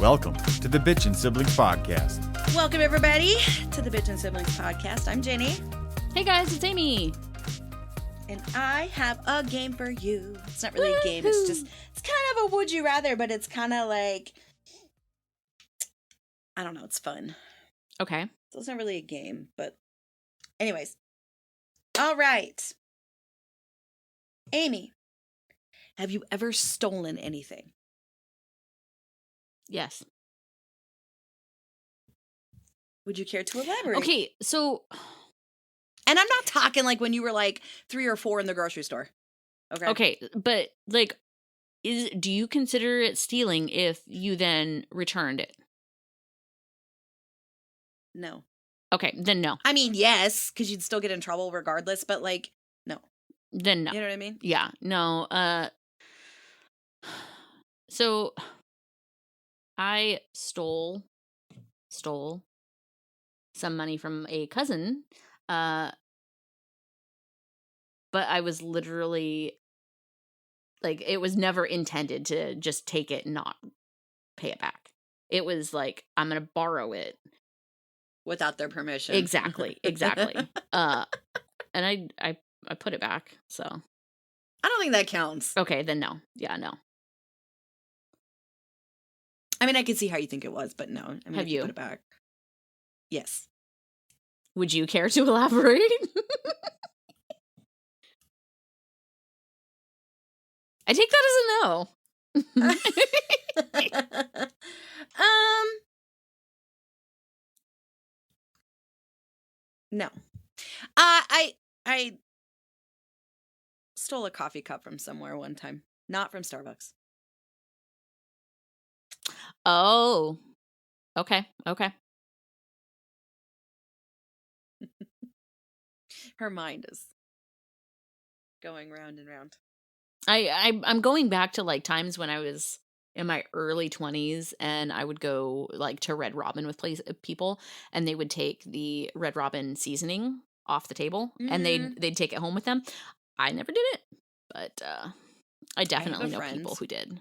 Welcome to the Bitchin' Siblings Podcast. Welcome, everybody, to the Bitchin' Siblings Podcast. I'm Jenny. Hey, guys, it's Amy. And I have a game for you. It's not really a game. It's kind of a would you rather, but it's kind of like, I don't know. It's fun. Okay. So it's not really a game, but anyways. All right. Amy, have you ever stolen anything? Yes. Would you care to elaborate? Okay, so... And I'm not talking like when you were like 3 or 4 in the grocery store. Okay, but like, do you consider it stealing if you then returned it? No. Okay, then no. I mean, yes, because you'd still get in trouble regardless, but like, no. Then no. You know what I mean? Yeah, no. So I stole some money from a cousin, but I was literally like, it was never intended to just take it and not pay it back. It was like, I'm gonna borrow it without their permission. Exactly. And I put it back. So I don't think that counts. Okay, then no. Yeah, no. I mean, I can see how you think it was, but no. I mean, Have you put it back? Yes. Would you care to elaborate? I take that as a no. No. I stole a coffee cup from somewhere one time. Not from Starbucks. Oh. Okay. Her mind is going round and round. I'm going back to like times when I was in my early 20s and I would go like to Red Robin with people, and they would take the Red Robin seasoning off the table and they'd take it home with them. I never did it, but I definitely know people who did.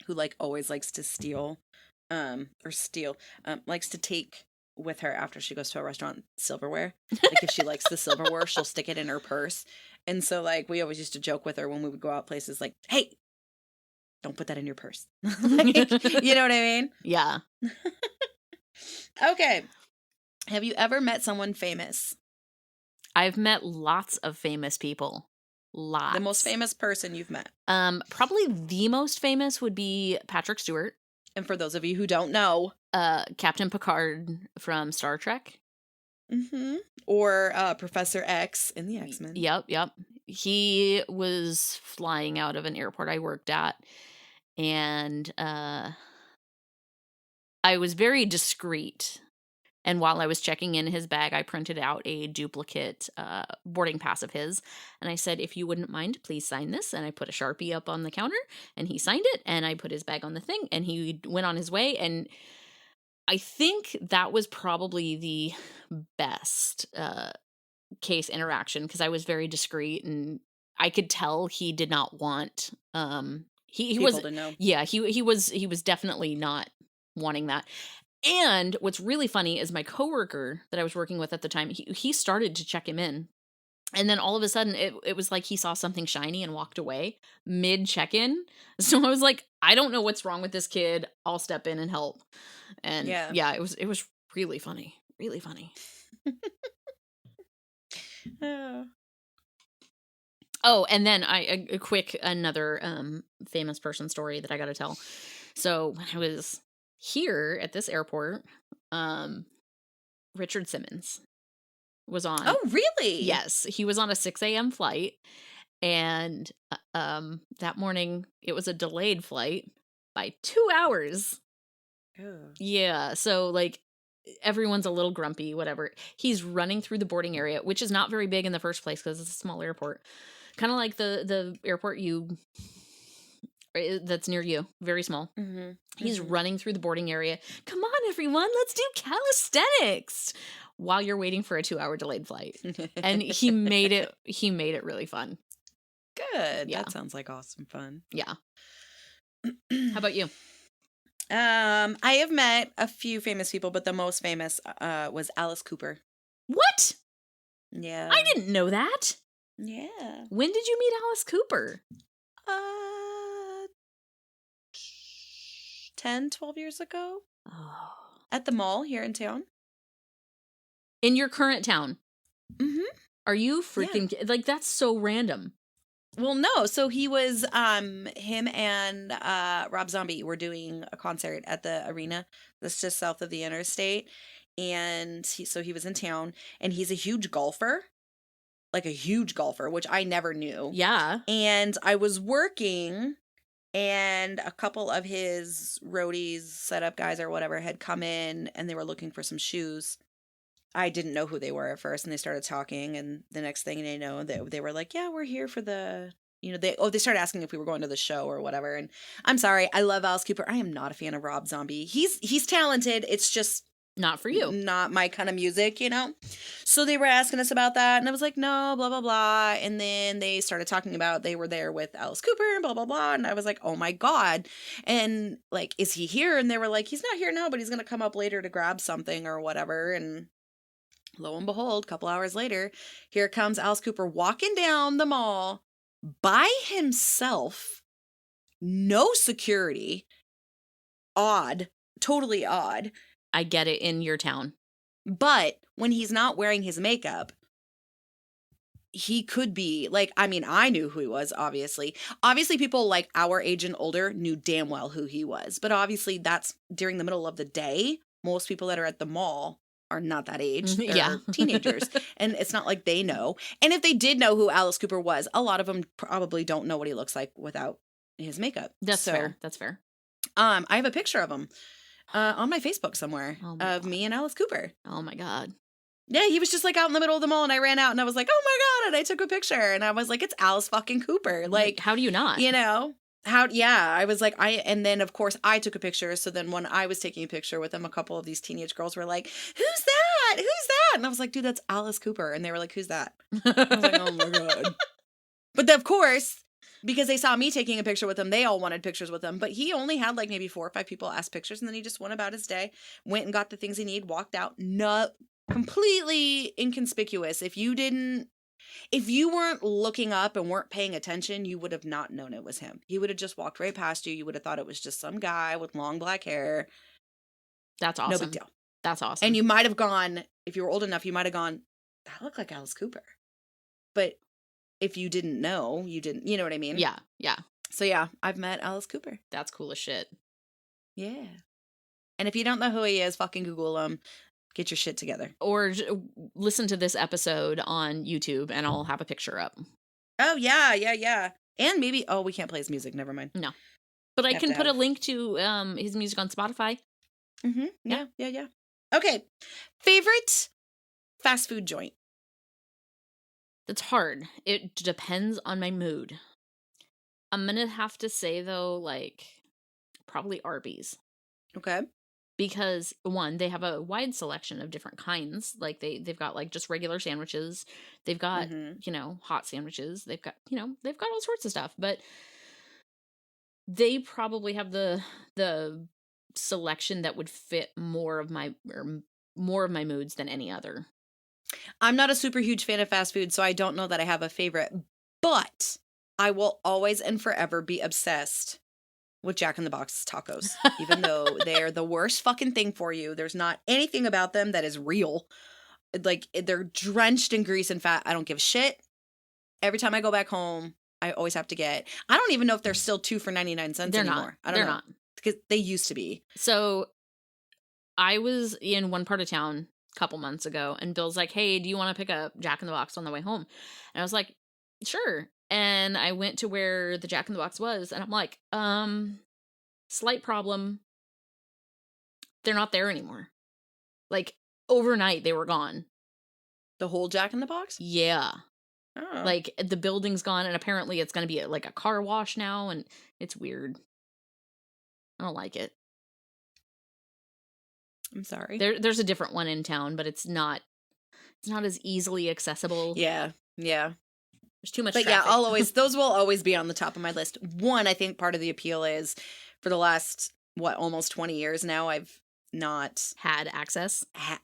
Who like always likes to likes to take with her after she goes to a restaurant silverware. Like if she likes the silverware, she'll stick it in her purse. And so like we always used to joke with her when we would go out places like, hey, don't put that in your purse. Like, you know what I mean? Yeah. Okay. Have you ever met someone famous? I've met lots of famous people. Lots. The most famous person you've met? Probably the most famous would be Patrick Stewart. And for those of you who don't know, Captain Picard from Star Trek. Mm-hmm. Or Professor X in the X-Men. Yep. He was flying out of an airport I worked at, and I was very discreet. And while I was checking in his bag, I printed out a duplicate boarding pass of his. And I said, if you wouldn't mind, please sign this. And I put a Sharpie up on the counter and he signed it. And I put his bag on the thing and he went on his way. And I think that was probably the best case interaction because I was very discreet and I could tell he did not want he was to know. Yeah, he was definitely not wanting that. And what's really funny is my coworker that I was working with at the time, he started to check him in. And then all of a sudden it was like he saw something shiny and walked away mid check-in. So I was like, I don't know what's wrong with this kid. I'll step in and help. And yeah, it was really funny. Really funny. Oh, and then a quick another famous person story that I got to tell. So when I was here at this airport, Richard Simmons was on. Oh, really? Yes, he was on a 6 a.m. flight, and that morning it was a delayed flight by 2 hours. Oh. Yeah, so like everyone's a little grumpy, whatever. He's running through the boarding area, which is not very big in the first place because it's a small airport, kind of like the airport that's near you, very small. Mm-hmm. He's running through the boarding area. Come on, everyone, let's do calisthenics while you're waiting for a 2-hour delayed flight. And he made it really fun. Good. Yeah. That sounds like awesome fun. Yeah. How about you? I have met a few famous people, but the most famous was Alice Cooper. What? Yeah. I didn't know that. Yeah. When did you meet Alice Cooper? 10, 12 years ago Oh. at the mall here in town. In your current town? Mm-hmm. Are you freaking like that's so random? Well, no. So he was him and Rob Zombie were doing a concert at the arena that's just south of the interstate. And he was in town, and he's a huge golfer. Like a huge golfer, which I never knew. Yeah. And I was working, and a couple of his roadies, setup guys or whatever, had come in, and they were looking for some shoes. I didn't know who they were at first, and they started talking, and the next thing they know, they were like, yeah, we're here for the, they started asking if we were going to the show or whatever. And I'm sorry, I love Alice Cooper. I am not a fan of Rob Zombie. He's talented. It's just Not for you. not my kind of music, So they were asking us about that, and I was like, no, blah, blah, blah. And then they started talking about they were there with Alice Cooper and blah, blah, blah. And I was like, oh my God. And like, is he here? And they were like, he's not here now, but he's going to come up later to grab something or whatever. And lo and behold, a couple hours later, here comes Alice Cooper walking down the mall by himself, no security. Odd, totally odd. I get it in your town. But when he's not wearing his makeup, he could be like, I mean, I knew who he was, obviously. Obviously, people like our age and older knew damn well who he was. But obviously, that's during the middle of the day. Most people that are at the mall are not that age. They're Yeah. teenagers. And it's not like they know. And if they did know who Alice Cooper was, a lot of them probably don't know what he looks like without his makeup. That's fair. That's fair. I have a picture of him on my Facebook somewhere Oh my of God. me and Alice Cooper. Oh my God. Yeah, he was just like out in the middle of the mall, and I ran out and I was like, oh my God. And I took a picture and I was like, it's Alice fucking Cooper. Like, how do you not? I was like, and then of course I took a picture. So then when I was taking a picture with him, a couple of these teenage girls were like, who's that? Who's that? And I was like, dude, that's Alice Cooper. And they were like, who's that? I was like, oh my God. But then, of course, because they saw me taking a picture with him, they all wanted pictures with him. But he only had like maybe 4 or 5 people ask pictures, and then he just went about his day, went and got the things he needed, walked out. No, completely inconspicuous. If you weren't looking up and weren't paying attention, you would have not known it was him. He would have just walked right past you. You would have thought it was just some guy with long black hair. That's awesome. No big deal. That's awesome. And you might have gone, if you were old enough, you might have gone, that looked like Alice Cooper. But if you didn't know, you didn't, you know what I mean? Yeah. Yeah. So yeah, I've met Alice Cooper. That's cool as shit. Yeah. And if you don't know who he is, fucking Google him. Get your shit together. Or listen to this episode on YouTube and I'll have a picture up. Oh, yeah, yeah, yeah. And maybe, we can't play his music. Never mind. No. But I Have can to put a have- link to his music on Spotify. Mm-hmm. Yeah. Okay. Favorite fast food joint? It's hard. It depends on my mood. I'm going to have to say, though, like, probably Arby's. Okay. Because, one, they have a wide selection of different kinds. Like, they've got, like, just regular sandwiches. They've got, Mhm. hot sandwiches. They've got, they've got all sorts of stuff. But they probably have the selection that would fit more of my moods than any other. I'm not a super huge fan of fast food, so I don't know that I have a favorite, but I will always and forever be obsessed with Jack in the Box tacos, even though they're the worst fucking thing for you. There's not anything about them that is real. Like, they're drenched in grease and fat. I don't give a shit. Every time I go back home, I always have to get, I don't even know if they're still 2 for 99 cents They're anymore. not. I don't They're know. not. Because they used to be. So I was in one part of town a couple months ago, and Bill's like, hey, do you want to pick up Jack in the Box on the way home? And I was like, sure. And I went to where the Jack in the Box was, and I'm like, slight problem. They're not there anymore. Like, overnight, they were gone. The whole Jack in the Box? Yeah. Oh. Like, the building's gone, and apparently it's going to be like a car wash now, and it's weird. I don't like it. I'm sorry. There's a different one in town, but it's not as easily accessible. Yeah. There's too much But traffic. yeah, those will always be on the top of my list. One, I think part of the appeal is for the last, almost 20 years now, I've not Had access. I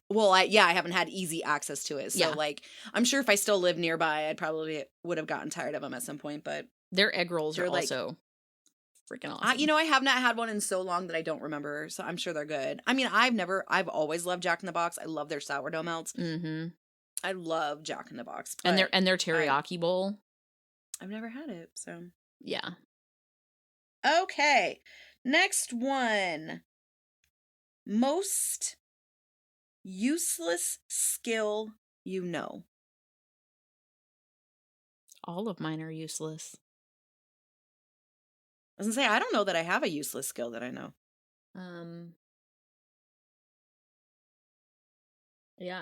haven't had easy access to it. So Yeah. like, I'm sure if I still lived nearby, I'd probably would have gotten tired of them at some point. But Their egg rolls are They're, like- also freaking awesome. I have not had one in so long that I don't remember. So I'm sure they're good. I mean, I've always loved Jack in the Box. I love their sourdough melts. Mm-hmm. I love Jack in the Box. And but their teriyaki bowl. I've never had it. So Yeah. okay, next one. Most useless skill you know. All of mine are useless. I was gonna say, I don't know that I have a useless skill that I know. Yeah,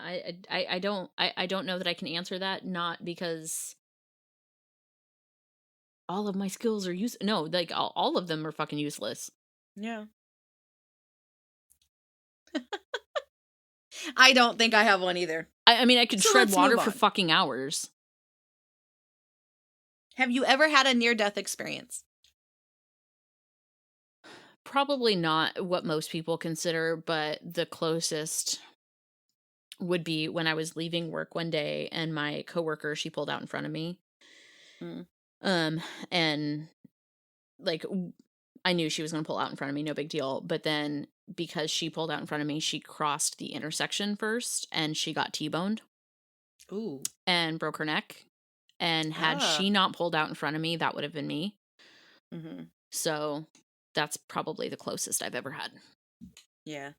I don't know that I can answer that, not because all of my skills are no, like all of them are fucking useless. Yeah. I don't think I have one either. I mean, I could So tread let's water move for on. fucking hours. Have you ever had a near-death experience? Probably not what most people consider, but the closest would be when I was leaving work one day and my coworker, she pulled out in front of me. Mm. And like I knew she was going to pull out in front of me, no big deal. But then because she pulled out in front of me, she crossed the intersection first and she got T-boned Ooh. and broke her neck. And had Ah. she not pulled out in front of me, that would have been me. Mm-hmm. So that's probably the closest I've ever had. Yeah.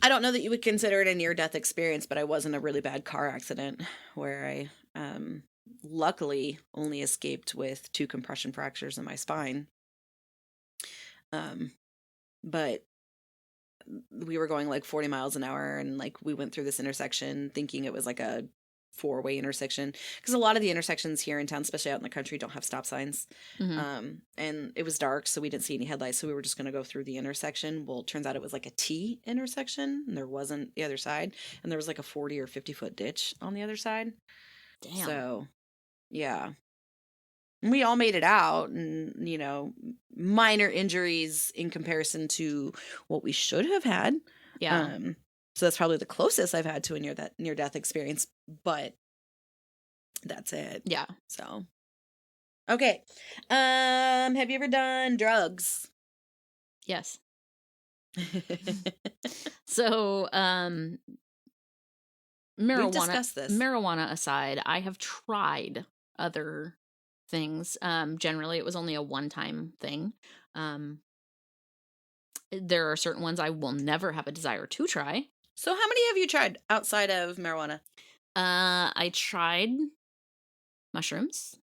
I don't know that you would consider it a near-death experience, but I was in a really bad car accident where I luckily only escaped with 2 compression fractures in my spine. But we were going like 40 miles an hour, and like we went through this intersection thinking it was like a 4-way intersection, because a lot of the intersections here in town, especially out in the country, don't have stop signs. Mhm. And it was dark, so we didn't see any headlights, so we were just going to go through the intersection. Well, it turns out it was like a T intersection, and there wasn't the other side, and there was like a 40 or 50-foot ditch on the other side. Damn. So yeah, and we all made it out, and minor injuries in comparison to what we should have had. Yeah. So that's probably the closest I've had to a near death experience, but that's it. Yeah. So okay. Have you ever done drugs? Yes. So, We've discussed this. marijuana aside, I have tried other things. Generally it was only a one-time thing. There are certain ones I will never have a desire to try. So how many have you tried outside of marijuana? I tried mushrooms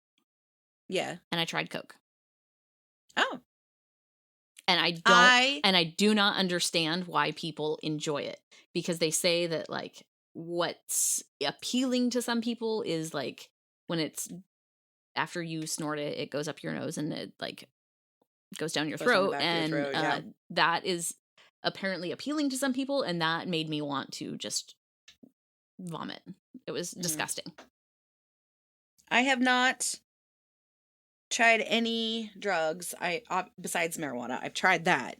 Yeah. and I tried coke. Oh. And I do not understand why people enjoy it, because they say that like what's appealing to some people is like when it's after you snort it, it goes up your nose and it like goes down your Goes down the throat, back of your and throat, yeah. that is apparently appealing to some people, and that made me want to just vomit. It was disgusting. I have not tried any drugs. Besides marijuana, I've tried that.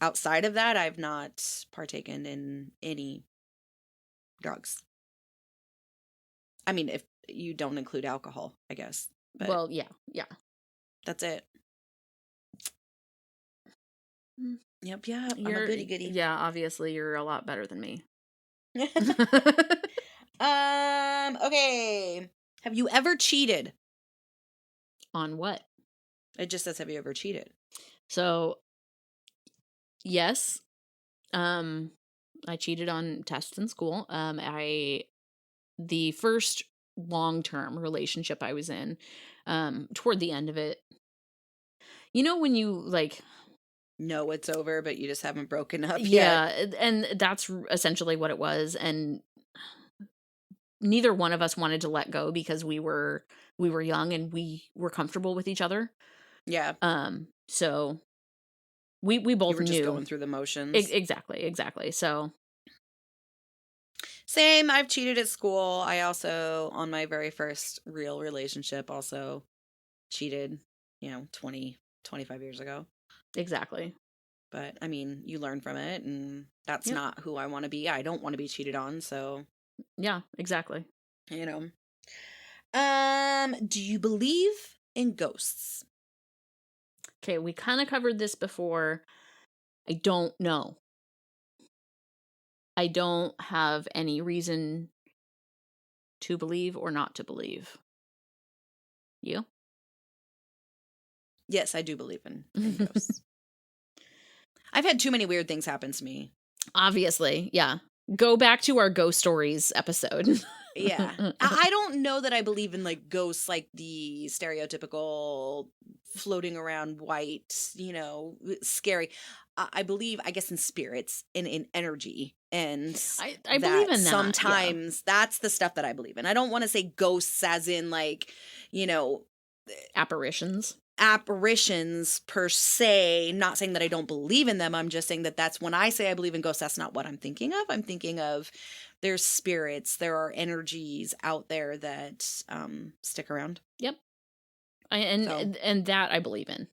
Outside of that, I've not partaken in any drugs. I mean, if you don't include alcohol, I guess. But Well, yeah. that's it. Mm. Yep. I'm a goody goody. Yeah, obviously you're a lot better than me. Okay. Have you ever cheated? On what? It just says, have you ever cheated? So, yes. I cheated on tests in school. The first long-term relationship I was in, toward the end of it, when you like, No, it's over, but you just haven't broken up yet. yeah, and that's essentially what it was. And neither one of us wanted to let go because we were young and we were comfortable with each other. Yeah. So we both You were just knew. going through the motions. Exactly. So Same. I've cheated at school. I also, on my very first real relationship, also cheated, 20, 25 years ago. exactly. But I mean, you learn from it, and that's Yep. not who I want to be. I don't want to be cheated on, so Yeah, exactly. you know. Do you believe in ghosts? Okay, we kind of covered this before. I don't know. I don't have any reason to believe or not to believe. You? Yes, I do believe in ghosts. I've had too many weird things happen to me. Obviously, yeah. Go back to our ghost stories episode. Yeah. I don't know that I believe in like ghosts, like the stereotypical floating around white, scary. I believe, I guess, in spirits and in energy. And I believe in that. Sometimes that's the stuff that I believe in. I don't want to say ghosts as in like, Apparitions. apparitions per se. Not saying that I don't believe in them. I'm just saying that that's when I say I believe in ghosts, that's not what I'm thinking of. I'm thinking of there's spirits, there are energies out there that stick around. Yep. And that I believe in.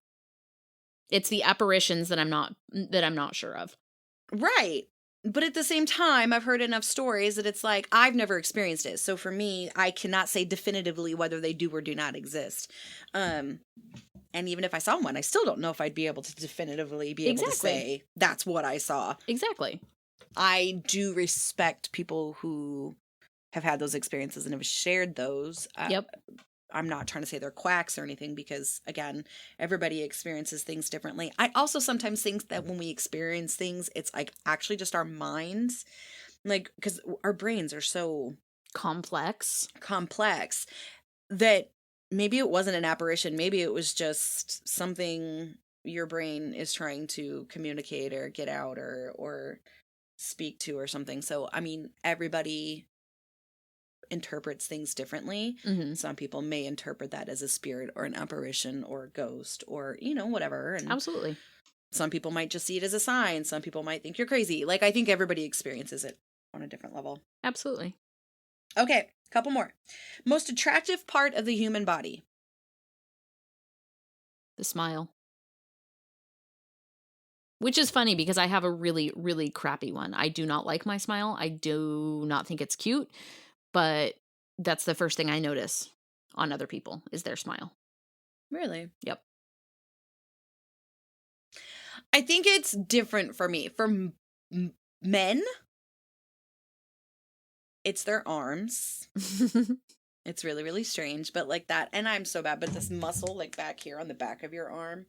It's the apparitions that I'm not sure of. Right. But at the same time, I've heard enough stories that it's like I've never experienced it. So for me, I cannot say definitively whether they do or do not exist. And even if I saw one, I still don't know if I'd be able to definitively be able to say that's what I saw. Exactly. I do respect people who have had those experiences and have shared those. Yep. I'm not trying to say they're quacks or anything because, again, everybody experiences things differently. I also sometimes think that when we experience things, it's like actually just our minds, like, because our brains are so complex that maybe it wasn't an apparition. Maybe it was just something your brain is trying to communicate or get out or speak to or something. So, I mean, everybody interprets things differently. Mm-hmm. Some people may interpret that as a spirit or an apparition or a ghost or, whatever. And absolutely. Some people might just see it as a sign. Some people might think you're crazy. Like, I think everybody experiences it on a different level. Absolutely. Okay, couple more. Most attractive part of the human body. The smile. Which is funny because I have a really, really crappy one. I do not like my smile. I do not think it's cute, but that's the first thing I notice on other people is their smile. Really? Yep. I think it's different for me. For men, it's their arms. It's really, really strange, but like that, and I'm so bad, but this muscle like back here on the back of your arm,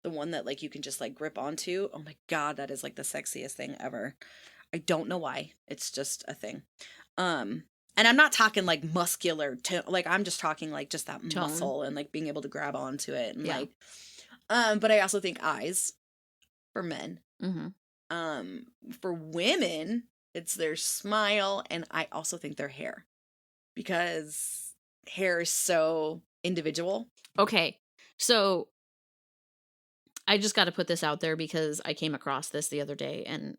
the one that like you can just like grip onto, oh my God, that is like the sexiest thing ever. I don't know why. It's just a thing. And I'm not talking like muscular like I'm just talking like just that tone. Muscle and like being able to grab onto it and like but I also think eyes for men. Mm-hmm. For women, it's their smile, and I also think their hair. Because hair is so individual. Okay. So I just got to put this out there because I came across this the other day and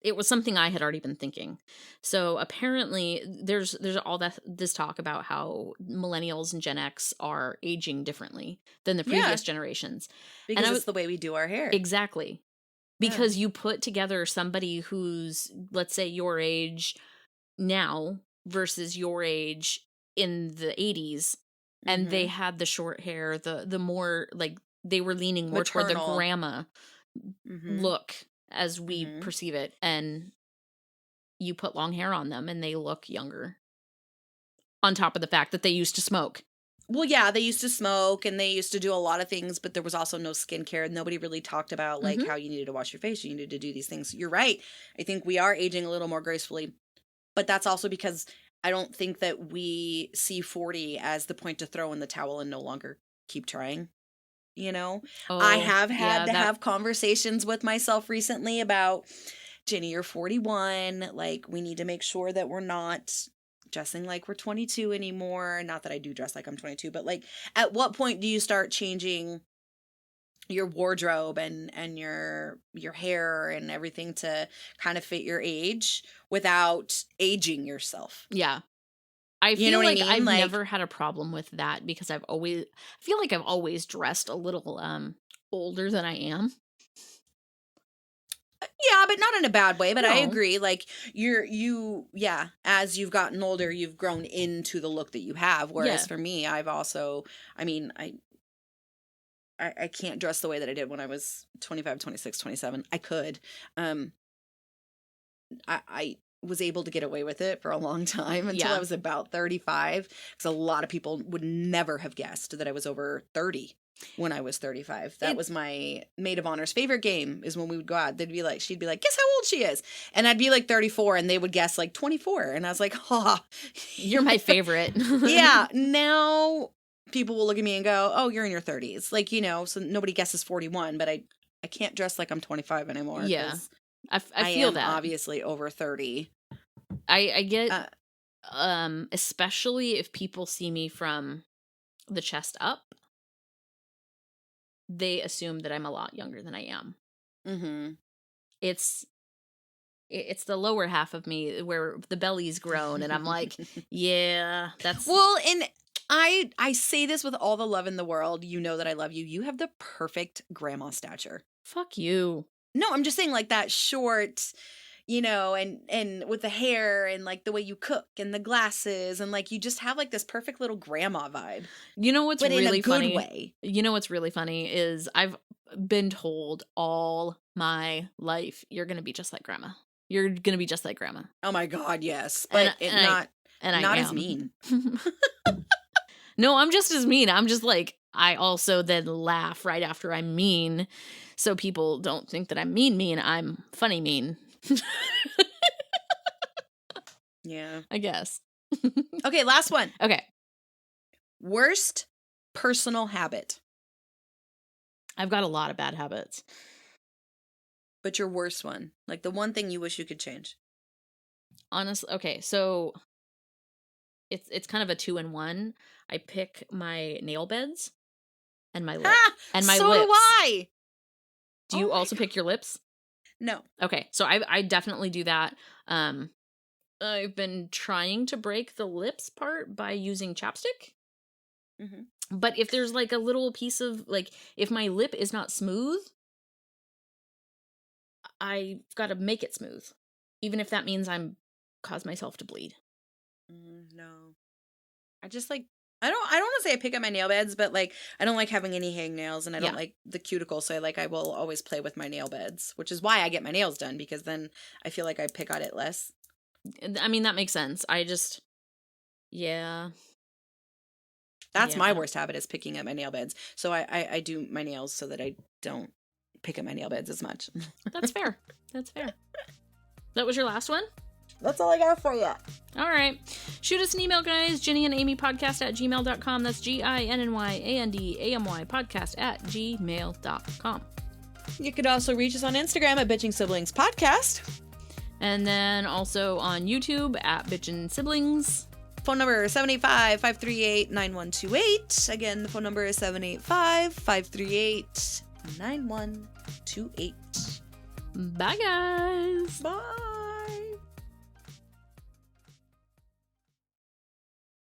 it was something I had already been thinking. So apparently there's all this talk about how millennials and Gen X are aging differently than the previous generations. Because it's the way we do our hair. Exactly. Because you put together somebody who's, let's say, your age now versus your age in the 80s, and they had the short hair, the more, like, they were leaning more toward the grandma look as we perceive it, and you put long hair on them and they look younger. On top of the fact that they used to smoke. Well, yeah, they used to smoke and they used to do a lot of things, but there was also no skincare. Nobody really talked about like how you needed to wash your face, you needed to do these things. You're right. I think we are aging a little more gracefully, but that's also because I don't think that we see 40 as the point to throw in the towel and no longer keep trying. I have had to have conversations with myself recently about, Jenny, you're 41. Like, we need to make sure that we're not dressing like we're 22 anymore. Not that I do dress like I'm 22, but like, at what point do you start changing your wardrobe and your hair and everything to kind of fit your age without aging yourself? Yeah. I feel like I've never had a problem with that because I feel like I've always dressed a little older than I am. Yeah, but not in a bad way. But I No. agree. Like as you've gotten older, you've grown into the look that you have. Whereas Yeah. for me, I've also, I mean, I can't dress the way that I did when I was 25, 26, 27. I could. I was able to get away with it for a long time until Yeah. I was about 35. Because a lot of people would never have guessed that I was over 30 when I was 35. That was my maid of honor's favorite game, is when we would go out. She'd be like, guess how old she is? And I'd be like 34 and they would guess like 24. And I was like, ha. You're my favorite. Yeah. Now people will look at me and go, oh, you're in your 30s. Like, so nobody guesses 41, but I can't dress like I'm 25 anymore. Yeah. 'cause I feel am that. obviously over 30. I get especially if people see me from the chest up, they assume that I'm a lot younger than I am. Mm-hmm. It's the lower half of me where the belly's grown and I'm like, yeah, that's Well, and I say this with all the love in the world. You know that I love you. You have the perfect grandma stature. fuck you. No, I'm just saying, like, that short, and with the hair and like the way you cook and the glasses and like you just have like this perfect little grandma vibe. You know what's But really in a good funny? way. You know what's really funny is I've been told all my life, you're gonna be just like grandma. You're gonna be just like grandma. Oh my God, yes. But And I not as am. mean. No, I'm just as mean. I'm just like, I also then laugh right after I'm mean. So people don't think that I'm mean. I'm funny mean. Yeah. I guess. Okay, last one. Okay. Worst personal habit. I've got a lot of bad habits. But your worst one. Like the one thing you wish you could change. Honestly, okay, so it's kind of a 2-in-1. I pick my nail beds and my lips. And my so lips. do I. Do you Oh my also pick your lips? No. Okay, so I definitely do that. I've been trying to break the lips part by using chapstick. Mhm. But if there's like a little piece of like, if my lip is not smooth, I've got to make it smooth, even if that means I'm cause myself to bleed. No. I just like I don't want to say I pick up my nail beds, but like I don't like having any hangnails and I don't Yeah. like the cuticle, so I will always play with my nail beds, which is why I get my nails done, because then I feel like I pick at it less. I mean, that makes sense. I just, yeah. That's my Yeah. worst habit, is picking up my nail beds. So I do my nails so that I don't pick up my nail beds as much. That's fair. That's fair. That was your last one? That's all I got for you. All right. Shoot us an email, guys. Ginny and Amy podcast at gmail.com. That's GINNYANDAMY podcast at gmail.com. You could also reach us on Instagram at Bitching Siblings Podcast. And then also on YouTube at Bitchin' Siblings. Phone number 785-538-9128. Again, the phone number is 785-538-9128. Bye, guys. Bye.